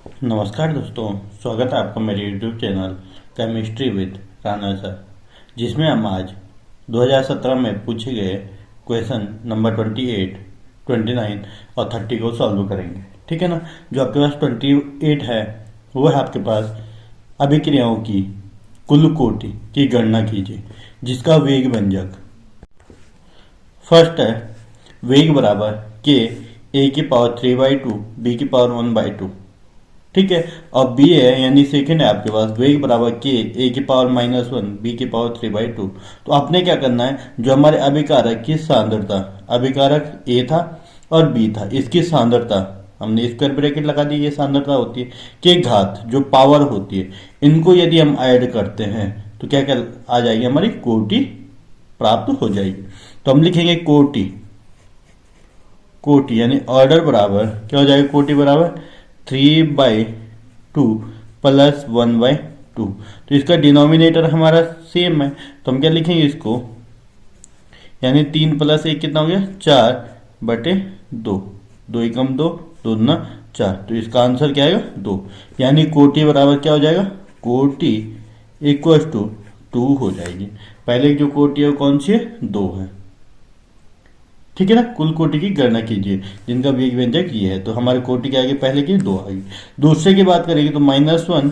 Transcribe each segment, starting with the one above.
नमस्कार दोस्तों, स्वागत है आपका मेरे YouTube channel chemistry with Rana sir, जिसमें हम आज 2017 में पूछे गए क्वेश्चन नंबर 28, 29 और 30 को सॉल्व करेंगे। ठीक है ना। जो आपके पास 28 है वो है आपके पास अभिक्रियाओं की कुल कोटि की गणना कीजिए जिसका वेग व्यंजक फर्स्ट है वेग बराबर के ए की पावर 3/2 बी की पावर 1/2। ठीक है। और बी है यानी सेकंड है आपके पास वेग बराबर के ए की पावर -1 बी की पावर 3/2। तो आपने क्या करना है, जो हमारे अभिकारक की सांद्रता, अभिकारक ए था और बी था, इसकी सांद्रता हमने स्क्वायर ब्रैकेट लगा दी, ये सांद्रता होती है के घात जो पावर होती है, इनको यदि हम ऐड करते हैं तो क्या क्या आ जाएगी, हमारी कोटि प्राप्त हो जाएगी। तो हम लिखेंगे कोटि, कोटि यानी ऑर्डर बराबर क्या हो जाएगा, कोटि बराबर 3/2 प्लस 1/2। तो इसका डिनोमिनेटर हमारा सेम है, तो हम क्या लिखेंगे इसको, यानी 3 + 1 कितना हो गया, 4/2। 2 एकम 2, 2 दूना 4। तो इसका आंसर क्या आएगा, 2। यानी कोटि बराबर क्या हो जाएगा, कोटि इक्वल टू 2 हो जाएगी। पहले जो कोटि है कौन सी है, 2 है। ठीक है ना। कुल कोटि की गणना कीजिए जिनका वेग व्यंजक ये है। तो हमारे कोटि क्या आएगी, पहले की 2 आएगी। दूसरे की बात करेंगे तो -1,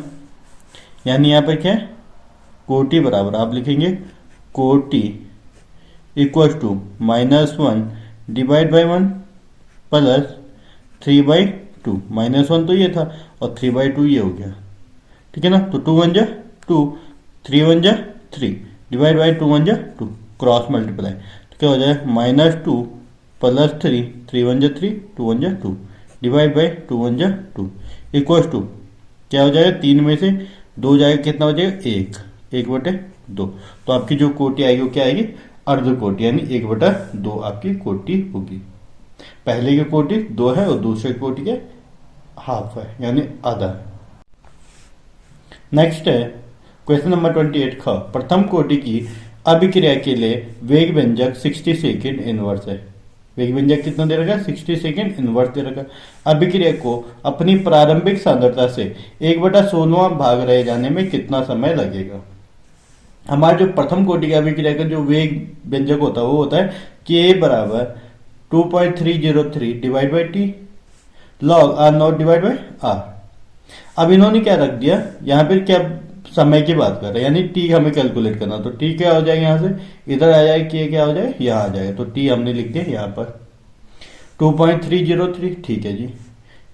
यानी यहाँ पर क्या है, कोटि बराबर आप लिखेंगे कोटि equal to -1 divide by 1 plus 3/2। -1 तो ये था और 3/2 ये हो गया। ठीक है ना। तो 2 1 जा 2, 3 1 जा 3 डिवाइड बाई 2 1 जा 2, क्रॉस मल्टीप्लाई। तो क्या हो जाए, -2 प्लस 3, 3 1 जा 3, 2 1 जा 2 डिवाइड बाई 2 1 जा 2 इक्वल टू क्या हो जाएगा, 3 में से 2 जाएगा, कितना हो जाएगा, 1, 1/2। तो आपकी जो कोटि आएगी वो क्या आएगी, अर्ध कोटि, यानी 1/2 आपकी कोटि होगी। पहले की कोटि 2 है और दूसरे कोटि के हाफ है, यानी आधा है। नेक्स्ट है क्वेश्चन नंबर 28 ख, प्रथम कोटि की अभिक्रिया के लिए वेग व्यंजक 60 सेकेंड इनवर्स है। वेग व्यंजक कितना दे रखा है, 60 सेकेंड इनवर्स दे रखा है। अभिक्रिया को अपनी प्रारंभिक सांद्रता से 1/16 भाग रह जाने में कितना समय लगेगा। हमारा जो प्रथम कोटि की अभिक्रिया का जो वेग व्यंजक होता है वो होता है के बराबर 2.303 divide by t log r0 divide by r. अब इन्होंने क्या रख दिया, यहाँ पे क्या समय की बात कर रहे हैं, यानी टी हमें कैलकुलेट करना। तो टी क्या हो जाएगा, यहाँ से इधर आ जाएगा, के क्या हो जाएगा, यहाँ आ जाएगा। तो टी हमने लिख दिया यहाँ पर 2.303, ठीक है जी,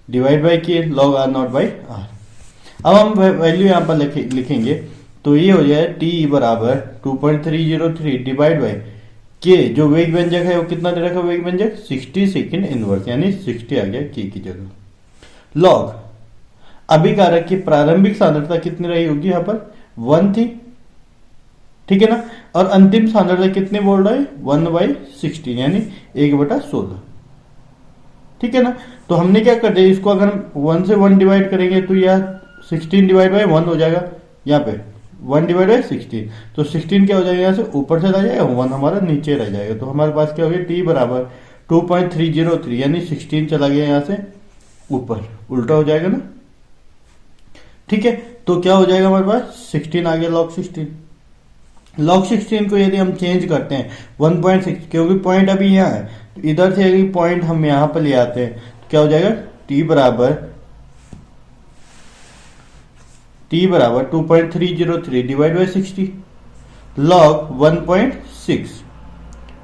डिवाइड बाई के लॉग r0 बाई आर। अब हम वैल्यू यहाँ पर लिखेंगे तो ये हो जाए टी बराबर 2.303 डिवाइड बाई के, जो वेग व्यंजक है वो कितना दे रखा है, वेग व्यंजक 60 सेकेंड इनवर्स, यानी 60 आ गया के की जगह। लॉग अभिकारक की प्रारंभिक सांद्रता कितनी रही होगी, यहाँ पर 1 थी। ठीक है ना। और अंतिम सांद्रता कितने बोल रहा है, 1/16, यानी 1/16। ठीक है ना। तो हमने क्या कर दिया, इसको अगर हम 1 से 1 डिवाइड करेंगे तो यह 16 डिवाइड बाई 1 हो जाएगा, यहाँ पे 1 डिवाइड बाई 16। तो 16 क्या हो जाएगा, यहाँ से ऊपर से रह जाएगा, 1 हमारा नीचे रह जाएगा। तो हमारे पास क्या हो गया, टी बराबर 2.303, यानी 16 चला गया यहाँ से ऊपर, उल्टा हो जाएगा ना। ठीक है। तो क्या हो जाएगा, हमारे पास 16 आ गया, लॉग 16। लॉग 16 को यदि हम चेंज करते हैं 1.6, क्योंकि पॉइंट अभी यहाँ है, तो इधर से यदि पॉइंट हम यहां पर ले आते हैं तो क्या हो जाएगा, टी बराबर 2.303 डिवाइड बाई 60 लॉग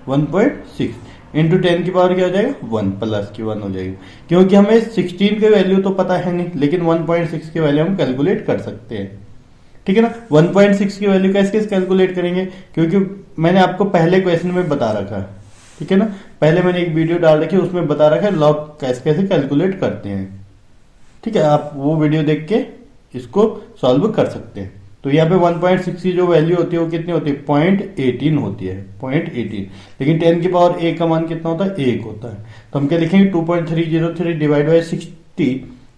1.6 इंटू 10 की पावर क्या हो जाएगा, 1 प्लस की 1 हो जाएगी। क्योंकि हमें 16 के वैल्यू तो पता है नहीं, लेकिन 1.6 की वैल्यू हम कैलकुलेट कर सकते हैं। ठीक है ना। 1.6 की वैल्यू कैसे कैसे कैलकुलेट करेंगे, क्योंकि मैंने आपको पहले क्वेश्चन में बता रखा है। ठीक है ना। पहले मैंने एक वीडियो डाल रखी है, उसमें बता रखा है लॉग कैसे कैसे कैलकुलेट करते हैं। ठीक है, आप वो वीडियो देख के इसको सॉल्व कर सकते हैं। तो यहाँ पे 1.6 की जो वैल्यू होती है वो कितनी होती है, 0.18 होती है, 0.18। लेकिन 10 की पावर a का मान कितना होता है, 1 होता है। तो हम क्या लिखेंगे, 2.303 डिवाइड बाई 60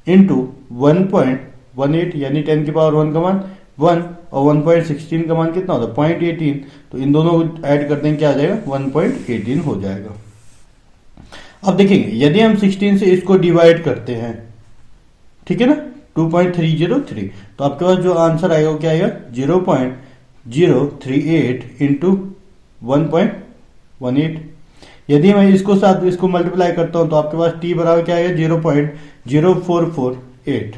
इंटू 1.18, यानी 10 की पावर 1 का मान 1 और 1.16 का मान कितना होता है, 0.18। तो इन दोनों को ऐड करते हैं, क्या आ जाएगा, 1.18 हो जाएगा। अब देखेंगे यदि हम 16 से इसको डिवाइड करते हैं, ठीक है ना, 2.303। तो आपके पास जो आंसर आएगा वो क्या आएगा 0.038 इंटू 1.18। यदि मैं इसको साथ इसको मल्टीप्लाई करता हूं तो आपके पास t बराबर क्या आएगा 0.0448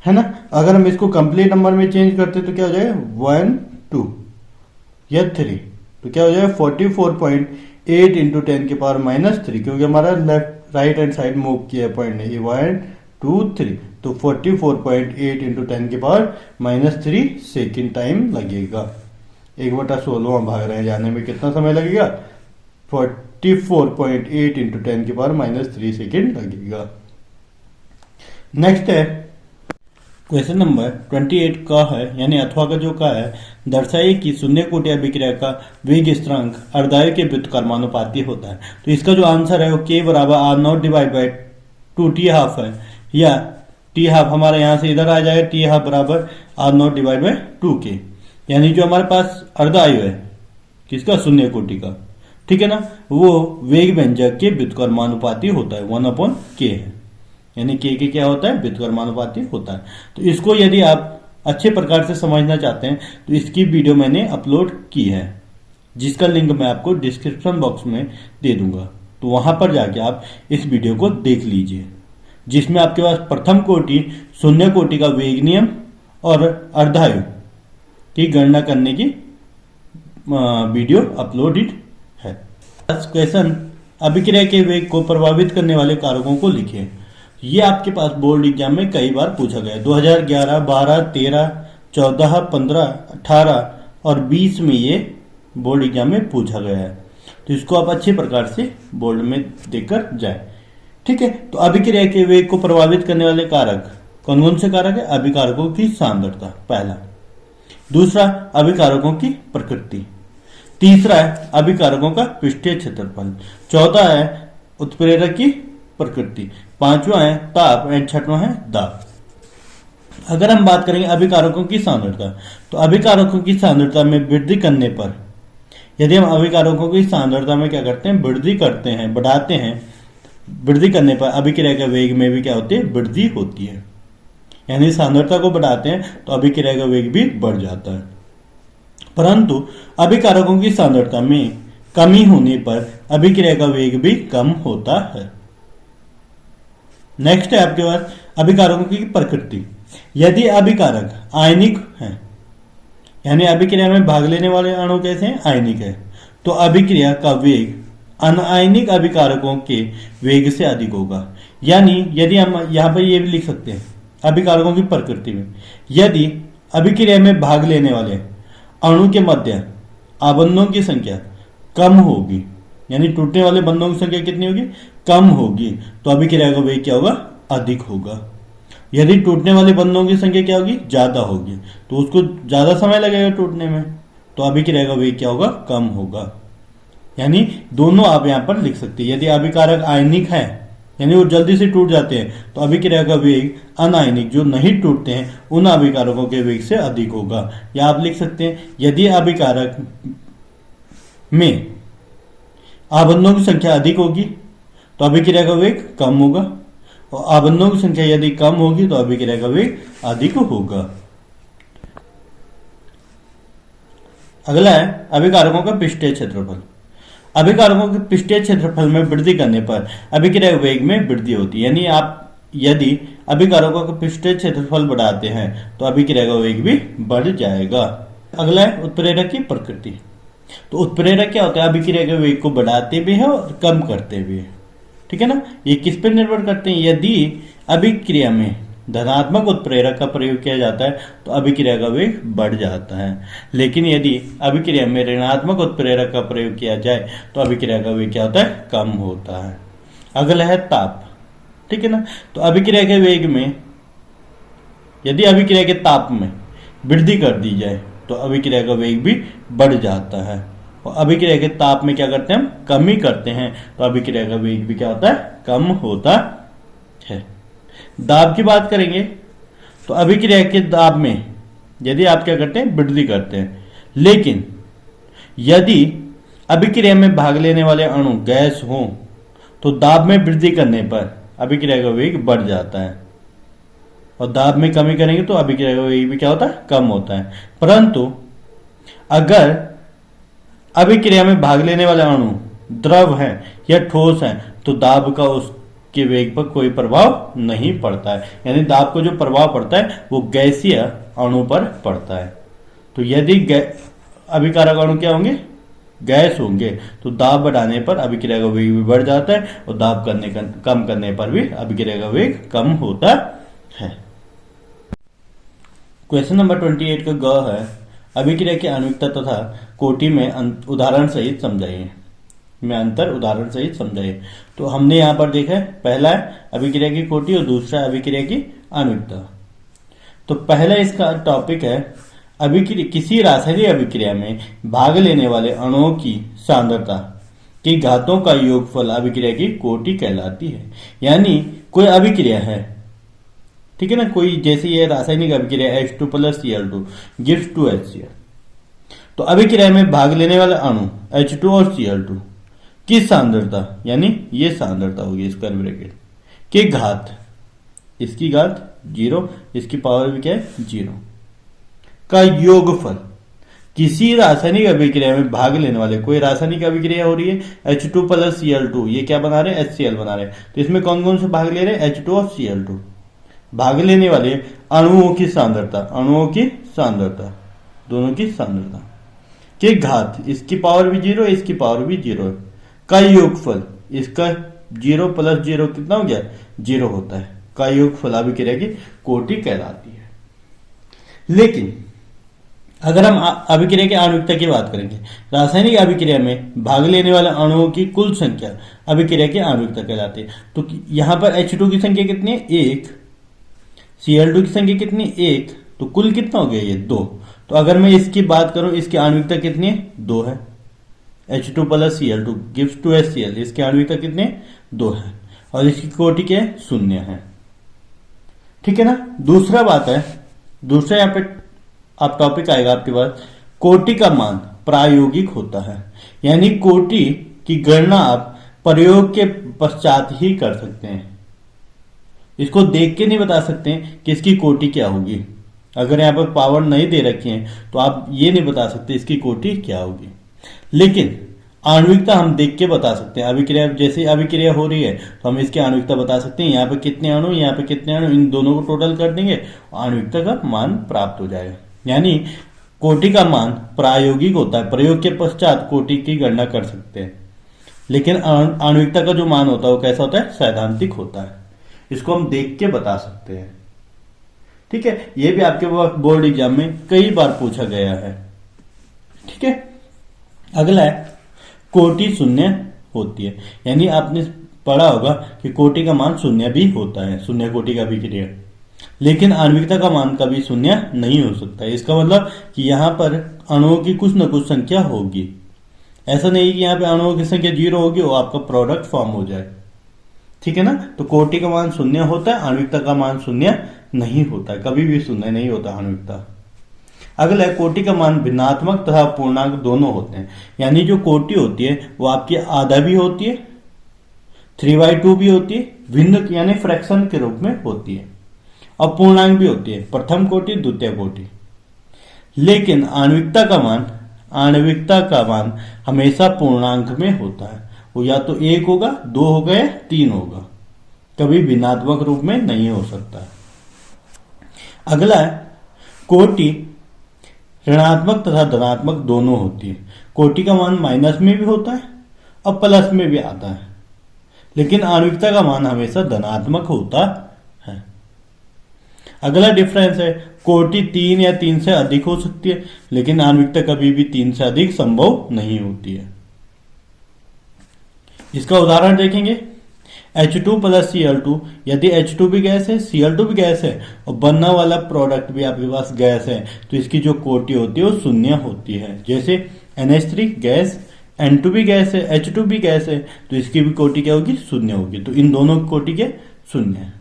है ना। अगर हम इसको कंप्लीट नंबर में चेंज करते तो क्या हो जाएगा 1 2 या 3, तो क्या हो जाएगा 44.8 इंटू 10 की पावर -3, क्योंकि हमारा left right hand side move किया पॉइंट नहीं 1 2 3, तो 44.8 इंटू 10 की पावर -3 सेकेंड टाइम लगेगा। 1/16 भाग रहे हैं, जाने में कितना समय लगेगा 44.8 इंटू 10 की पावर -3 सेकेंड लगेगा। नेक्स्ट है क्वेश्चन नंबर 28 का है, यानी अथवा का जो का है, दर्शाइए कि शून्य कोटि अभिक्रिया का वेग स्थिरांक अर्धायु के व्युत्क्रमानुपाती होता है। तो इसका जो आंसर है वो k बराबर r0 डिवाइड बाई 2t½ है, या t½ हमारे यहां से इधर आ जाएगा, t½ बराबर r0 डिवाइड बाई 2k, यानी जो हमारे पास अर्धायु है किसका शून्य कोटि का, ठीक है ना, वो वेग व्यंजक के व्युत्क्रमानुपाती होता है 1/k है, यानी k के क्या होता है व्युत्क्रमानुपाती होता है। तो इसको यदि आप अच्छे प्रकार से समझना चाहते हैं तो इसकी वीडियो मैंने अपलोड की है, जिसका लिंक मैं आपको डिस्क्रिप्शन बॉक्स में दे दूंगा, तो वहां पर जाके आप इस वीडियो को देख लीजिए, जिसमें आपके पास प्रथम कोटि शून्य कोटि का वेग नियम और अर्धायु की गणना करने की वीडियो अपलोडेड है। क्वेश्चन अभिक्रिया के वेग को प्रभावित करने वाले कारकों को लिखिए। ये आपके पास बोर्ड एग्जाम में कई बार पूछा गया है, 2011, 12, 13, 14, 15, 18 और 20 में ये बोर्ड एग्जाम में पूछा गया है, तो इसको आप अच्छे प्रकार से बोर्ड में देखकर जाए, ठीक है। तो अभिक्रिया के वेग को प्रभावित करने वाले कारक कौन कौन से कारक है, अभिकारकों की सांद्रता पहला, दूसरा अभिकारकों की प्रकृति, तीसरा है अभिकारकों का पृष्ठीय क्षेत्रफल, चौथा है उत्प्रेरक की प्रकृति, पांचवा है ताप एंड छठवां है दाब। अगर हम बात करेंगे अभिकारकों की सांद्रता, तो अभिकारकों की सांद्रता में वृद्धि करने पर, यदि हम अभिकारकों की सांद्रता में क्या करते हैं वृद्धि करते हैं बढ़ाते हैं, वृद्धि करने पर अभिक्रिया के वेग में भी क्या होती है वृद्धि होती है, यानी सांद्रता को बढ़ाते हैं तो अभिक्रिया का वेग भी बढ़ जाता है। परंतु अभिकारकों की सांद्रता में कमी होने पर अभिक्रिया का वेग भी कम होता है। नेक्स्ट है आपके पास अभिकारकों की प्रकृति। यदि अभिकारक आयनिक है, यानी अभिक्रिया में भाग लेने वाले अणु कैसे हैं आयनिक है, तो अभिक्रिया का वेग अनायनिक अभिकारकों के वेग से अधिक होगा। यानी यदि हम यहां पर ये भी लिख सकते हैं अभिकारकों की प्रकृति में, यदि अभिक्रिया में भाग लेने वाले अणु के मध्य आबंधों की संख्या कम होगी, यानी टूटने वाले बंधों की संख्या कितनी होगी कम होगी, तो अभिक्रिया का वेग क्या होगा अधिक होगा। यदि टूटने वाले बंधों की संख्या क्या होगी ज्यादा होगी, तो उसको ज्यादा समय लगेगा टूटने में, तो अभिक्रिया का वेग क्या होगा कम होगा। यानी दोनों आप यहां पर लिख सकते हैं, यदि अभिकारक आयनिक है यानी वो जल्दी से टूट जाते हैं, तो अभिक्रिया का वेग अनायनिक जो नहीं टूटते हैं उन अभिकारकों के वेग से अधिक होगा। या आप लिख सकते हैं यदि अभिकारक में आबंधों की संख्या अधिक होगी तो अभिक्रिया का वेग कम होगा, और आबंधों की संख्या यदि कम होगी तो अभिक्रिया का वेग अधिक होगा। अगला है अभिकारकों का पृष्ठीय क्षेत्रफल। अभिकारकों के पृष्ठीय क्षेत्रफल में वृद्धि करने पर अभिक्रिया वेग में वृद्धि होती है, यानी आप यदि अभिकारकों का पृष्ठीय क्षेत्रफल बढ़ाते हैं तो अभिक्रिया का वेग भी बढ़ जाएगा। अगला है उत्प्रेरक की प्रकृति। तो उत्प्रेरक क्या होता है अभिक्रिया के वेग को बढ़ाते भी है और कम करते भी है, ठीक है ना। ये किस पर निर्भर करते हैं, यदि अभिक्रिया में धनात्मक उत्प्रेरक का प्रयोग किया जाता है तो अभिक्रिया का वेग बढ़ जाता है, लेकिन यदि अभिक्रिया में ऋणात्मक उत्प्रेरक का प्रयोग किया जाए तो अभिक्रिया का वेग क्या होता है कम होता है। अगला है ताप, ठीक है ना। तो अभिक्रिया के वेग में यदि अभिक्रिया के ताप में वृद्धि कर दी जाए तो अभिक्रिया का वेग भी बढ़ जाता है, और अभिक्रिया के ताप में क्या करते हैं हम कमी करते हैं तो अभिक्रिया का वेग भी क्या होता है कम होता है। दाब की बात करेंगे तो अभिक्रिया के दाब में यदि आप क्या करते हैं वृद्धि करते हैं, लेकिन यदि अभिक्रिया में भाग लेने वाले अणु गैस हो तो दाब में वृद्धि करने पर अभिक्रिया का वेग बढ़ जाता है, और दाब में कमी करेंगे तो अभिक्रिया का वेग भी क्या होता है, कम होता है। परंतु अगर अभिक्रिया में भाग लेने वाले अणु द्रव है या ठोस है तो दाब का उसके वेग पर कोई प्रभाव नहीं पड़ता है, यानी दाब को जो प्रभाव पड़ता है वो गैसीय अणु पर पड़ता है। तो यदि अभिकारक अणु क्या होंगे, गैस होंगे, तो दाब बढ़ाने पर अभिक्रिया का वेग भी बढ़ जाता है और दाब कम करने पर भी अभिक्रिया का वेग कम होता है। क्वेश्चन नंबर 28 का ग है, अभिक्रिया की आणविकता तथा कोटि में उदाहरण सहित समझाइए। में अंतर उदाहरण सहित समझाइए। तो हमने यहां पर देखा है, पहला है अभिक्रिया की कोटि और दूसरा अभिक्रिया की आणविकता। तो पहला इसका टॉपिक है अभिक्रिया, किसी रासायनिक अभिक्रिया में भाग लेने वाले अणुओं की सांद्रता की घातों का योगफल अभिक्रिया की कोटि कहलाती है। यानी कोई अभिक्रिया है, ठीक है ना, कोई जैसे ये रासायनिक अभिक्रिया H2 + Cl2 gives 2HCl, तो अभिक्रिया में भाग लेने वाले अणु H2 और Cl2 की सांद्रता, यानी ये सांद्रता होगी स्क्वायर ब्रैकेट की घात, इसकी घात 0, इसकी पावर भी क्या है 0 का योगफल किसी रासायनिक अभिक्रिया में भाग लेने वाले, कोई रासायनिक अभिक्रिया हो रही है H2 + Cl2, ये क्या बना रहे हैं HCl बना रहे हैं। तो इसमें कौन कौन से भाग ले रहे हैं H2 और Cl2, भाग लेने वाले अणुओं की सांद्रता, अणुओं की सांद्रता, दोनों की सांद्रता के घात, इसकी पावर भी 0 इसकी पावर भी 0 का योगफल, इसका 0 + 0 कितना हो गया 0 होता है, का योगफल अभिक्रिया की कोटि कहलाती है। लेकिन अगर हम अभिक्रिया की आणविकता की बात करेंगे, रासायनिक अभिक्रिया में भाग लेने वाले अणुओं की कुल संख्या अभिक्रिया की आणविकता कहलाती है। तो यहां पर H2 की संख्या कितनी है 1, Cl2 की संख्या कितनी 1, तो कुल कितना हो गया ये 2। तो अगर मैं इसकी बात करूं, इसकी आणविकता कितनी है 2 है, H2 + Cl2 gives 2HCl, इसकी आणविकता कितनी है 2 है और इसकी कोटि क्या है 0 है, ठीक है ना। दूसरा बात है, दूसरा यहाँ पे आप टॉपिक आएगा आपके पास, कोटि का मान प्रायोगिक होता है, यानी कोटि की गणना आप प्रयोग के पश्चात ही कर सकते हैं, इसको देख के नहीं बता सकते कि इसकी कोटि क्या होगी। अगर यहाँ पर पावर नहीं दे रखी है तो आप ये नहीं बता सकते इसकी कोटि क्या होगी। लेकिन आणविकता हम देख के बता सकते हैं, अभिक्रिया जैसे अभिक्रिया हो रही है तो हम इसकी आणविकता बता सकते हैं, यहाँ पे कितने अणु यहाँ पे कितने अणु, इन दोनों को टोटल कर देंगे, आणविकता का मान प्राप्त हो जाएगा। यानी कोटि का मान प्रायोगिक होता है, प्रयोग के पश्चात कोटि की गणना कर सकते हैं। लेकिन आणविकता का जो मान होता है वो कैसा होता है सैद्धांतिक होता है, इसको हम देख के बता सकते हैं, ठीक है। ये भी आपके बोर्ड एग्जाम में कई बार पूछा गया है, ठीक है। अगला है कोटि 0 होती है, यानी आपने पढ़ा होगा कि कोटि का मान 0 भी होता है, 0 कोटि का अभिक्रिया। लेकिन आणविकता का मान कभी 0 नहीं हो सकता। इसका मतलब कि यहां पर अणुओं की कुछ न कुछ संख्या होगी, ऐसा नहीं कि यहाँ पे अणुओं की संख्या 0 होगी और आपका प्रोडक्ट फॉर्म हो जाए, ठीक है ना। तो कोटि का मान 0 होता है, आणविकता का मान 0 नहीं होता है, कभी भी 0 नहीं होता आणविकता। अगला कोटि का मान भिन्नात्मक तथा पूर्णांक दोनों होते हैं, यानी जो कोटि होती है वो आपकी आधा भी होती है, 3/2 भी होती है, भिन्न यानी फ्रैक्शन के रूप में होती है, और पूर्णांक भी होती है, प्रथम कोटि द्वितीय कोटि। लेकिन आणविकता का मान हमेशा पूर्णांक में होता है, वो या तो 1 होगा, 2 होगा या 3 होगा, कभी भिन्नात्मक रूप में नहीं हो सकता। अगला है कोटि ऋणात्मक तथा धनात्मक दोनों होती है, कोटि का मान माइनस में भी होता है और प्लस में भी आता है, लेकिन आणविकता का मान हमेशा धनात्मक होता है। अगला डिफरेंस है कोटि 3 या 3 से अधिक हो सकती है, लेकिन आणविकता कभी भी 3 से अधिक संभव नहीं होती है। इसका उदाहरण देखेंगे, H2 + Cl2, यदि H2 भी गैस है, Cl2 भी गैस है और बनने वाला प्रोडक्ट भी आपके पास गैस है, तो इसकी जो कोटि होती है वो 0 होती है। जैसे NH3 गैस, N2 भी गैस है, H2 भी गैस है, तो इसकी भी कोटि क्या होगी 0 होगी। तो इन दोनों की कोटि क्या 0 है।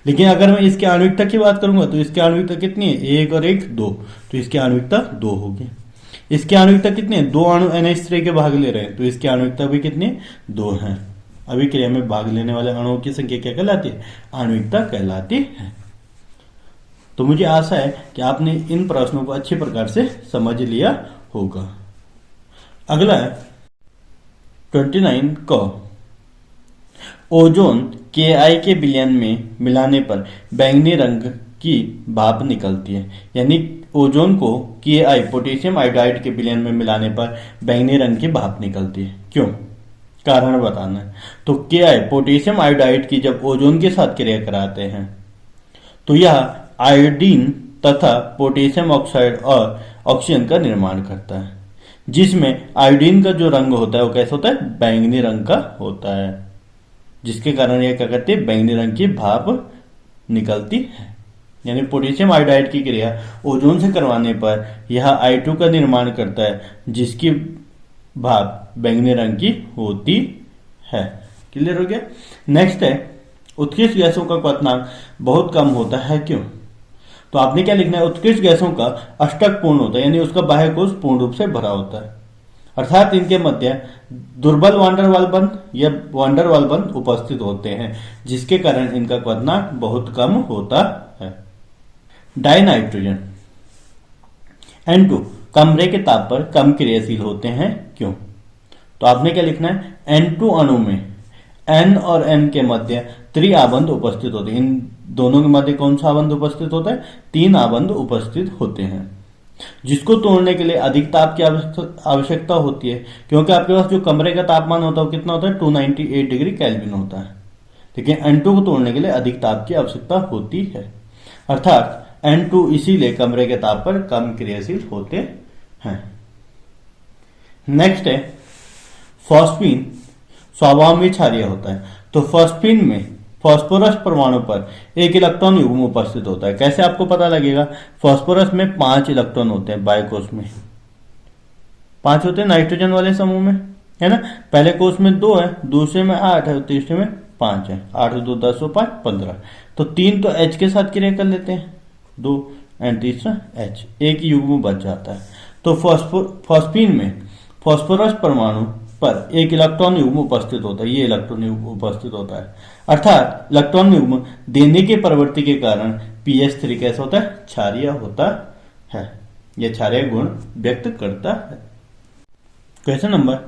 लेकिन अगर मैं इसकी आणविकता की बात करूंगा तो इसकी आणविकता कितनी है 1 और 1 2, तो इसकी आणविकता 2 होगी। इसकी आणविकता कितनी है, 2 अणु NH3 के भाग ले रहे हैं, तो इसकी आणविकता भी कितनी 2 है। अभिक्रिया में भाग लेने वाले अणुओं की संख्या क्या कहलाती है, आणविकता कहलाती है। तो मुझे आशा है कि आपने इन प्रश्नों को अच्छे प्रकार से समझ लिया होगा। अगला है 29 क, ओजोन Ki के विलयन में मिलाने पर बैंगनी रंग की भाप निकलती है। यानी ओजोन को Ki पोटेशियम आयोडाइड के विलयन में मिलाने पर बैंगनी रंग की भाप निकलती है। क्यों? कारण बताना है। तो Ki पोटेशियम आयोडाइड की जब ओजोन के साथ क्रिया कराते हैं तो यह आयोडीन तथा पोटेशियम ऑक्साइड और ऑक्सीजन का निर्माण करता है, जिसमें आयोडीन का जो रंग होता है वो कैसा होता है? बैंगनी रंग का होता है, जिसके कारण यह क्या करती है? बैंगनी रंग की भाप निकलती है। यानी पोटेशियम आयोडाइड की क्रिया ओजोन से करवाने पर यह I2 का निर्माण करता है, जिसकी भाप बैंगनी रंग की होती है। क्लियर हो गया? नेक्स्ट है, उत्कृष्ट गैसों का क्वथनांक बहुत कम होता है, क्यों? तो आपने क्या लिखना है? उत्कृष्ट गैसों का अष्टक पूर्ण होता है, यानी उसका बाह्य कोश पूर्ण रूप से भरा होता है, अर्थात इनके मध्य दुर्बल वांडरवाल बंध या वांडरवाल बंध उपस्थित होते हैं, जिसके कारण इनका क्वथनांक बहुत कम होता है। डाइनाइट्रोजन N2 कमरे के ताप पर कम क्रियाशील होते हैं, क्यों? तो आपने क्या लिखना है? N2 अणु में N और N के मध्य त्रिआबंध उपस्थित होते हैं। इन दोनों के मध्य कौन सा आबंध उपस्थित होता है? 3 आबंध उपस्थित होते हैं, जिसको तोड़ने के लिए अधिक ताप की आवश्यकता होती है, क्योंकि आपके पास जो कमरे का तापमान होता है वो कितना होता है? 298 डिग्री केल्विन होता है। लेकिन N2 को तोड़ने के लिए अधिक ताप की आवश्यकता होती है, अर्थात N2 इसीलिए कमरे के ताप पर कम क्रियाशील होते हैं। नेक्स्ट है, फॉस्फीन स्वभाव में क्षारीय होता है। तो फॉस्फीन में फास्फोरस परमाणु पर एक इलेक्ट्रॉन युग्म उपस्थित होता है। कैसे आपको पता लगेगा? फास्फोरस में 5 इलेक्ट्रॉन होते हैं, बाह्य कोश में 5 होते हैं नाइट्रोजन वाले समूह में, है ना। पहले कोश में 2 है, दूसरे में 8 है, तीसरे में 5 है। 8 2 10 5 15। तो 3 तो H के साथ क्रिया कर लेते हैं, 2 एंड तीसरा H, एक युग्म बच जाता है। तो फॉस्फीन में फास्फोरस परमाणु पर एक इलेक्ट्रॉन युग्म उपस्थित होता है, ये इलेक्ट्रॉन युग्म उपस्थित होता है, अर्थात इलेक्ट्रॉन युग्म देने के प्रवृत्ति के कारण pH3 कैसा होता है? क्षारीय होता है। यह क्षारीय गुण व्यक्त करता है। क्वेश्चन नंबर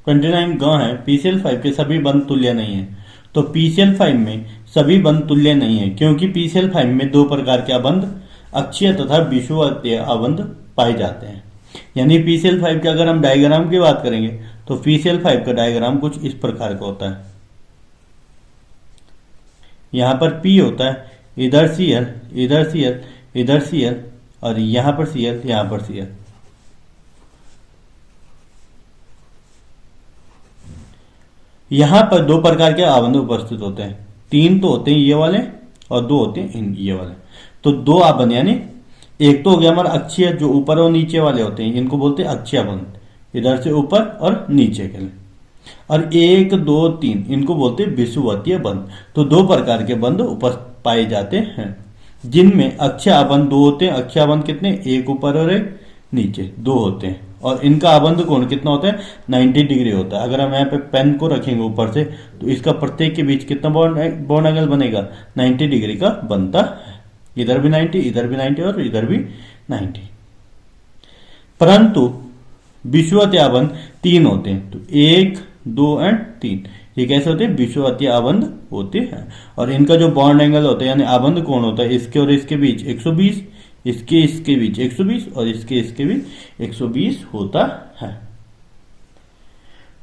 29 ग है, PCl5 के सभी बंध तुल्य नहीं है। तो PCl5 में सभी बंध तुल्य नहीं है, क्योंकि PCl5 में 2 प्रकार के अबंध, अक्षीय तथा विषुवतीय अबंध पाए जाते हैं। यानी PCl5 के अगर हम डायग्राम की बात करेंगे तो PCl5 का डायग्राम कुछ इस प्रकार का होता है। यहां पर P होता है, इधर Cl, इधर Cl, इधर Cl, और यहां पर Cl, यहां पर Cl। यहां पर 2 प्रकार के आबंध उपस्थित होते हैं, 3 तो होते हैं ये वाले और 2 होते हैं ये वाले। तो 2 आबंध, यानी एक तो हो गया हमारा अक्षीय, जो ऊपर और नीचे वाले होते हैं, इनको बोलते हैं अक्षीय बंध, इधर से ऊपर और नीचे के लिए। और 1 2 3 इनको बोलते हैं विषुवतीय बंध। तो 2 प्रकार के बंध पाए जाते हैं, जिनमें अक्षीय आबंध 2 होते हैं। अक्षीय आबंध कितने? एक ऊपर और एक नीचे, 2 होते हैं। और इनका आबंध कोण कितना होता है? 90 डिग्री होता है। अगर हम यहाँ पे पेन को रखेंगे ऊपर से तो इसका प्रत्येक के बीच कितना बॉन्ड एंगल बनेगा? 90 डिग्री का बनता है। इधर भी 90, इधर भी 90 और इधर भी 90। परंतु विषुवतीय आबंध 3 होते हैं। तो 1 2 एंड 3 ये कैसे होते हैं? विषुवतीय आबंध होते हैं। और इनका जो बॉन्ड एंगल होता है यानी आबंध कोण होता है, इसके और इसके बीच 120, इसके बीच 120 और इसके बीच 120 होता है।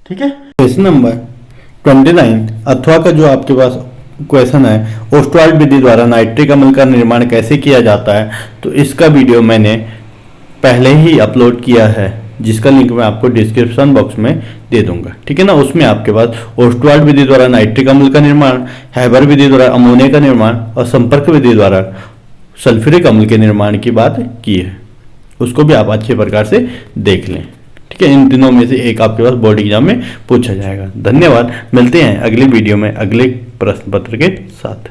ठीक है। क्वेश्चन नंबर 29 अथवा का जो आपके पास क्वेश्चन है, ओस्टवाल्ड विधि द्वारा नाइट्रिक अम्ल का निर्माण कैसे किया जाता है, तो इसका वीडियो मैंने पहले ही अपलोड किया है, जिसका लिंक मैं आपको डिस्क्रिप्शन बॉक्स में दे दूंगा। ठीक है ना। उसमें आपके पास ओस्टवाल्ड विधि द्वारा नाइट्रिक अम्ल का निर्माण, हैबर विधि द्वारा अमोनिया का निर्माण और संपर्क विधि द्वारा सल्फ्यूरिक अम्ल के निर्माण की बात की है, उसको भी आप अच्छे प्रकार से देख लें। ठीक है। इन तीनों में से एक आपके पास बोर्ड एग्जाम में पूछा जाएगा। धन्यवाद। मिलते हैं अगली वीडियो में अगले प्रश्न पत्र के साथ।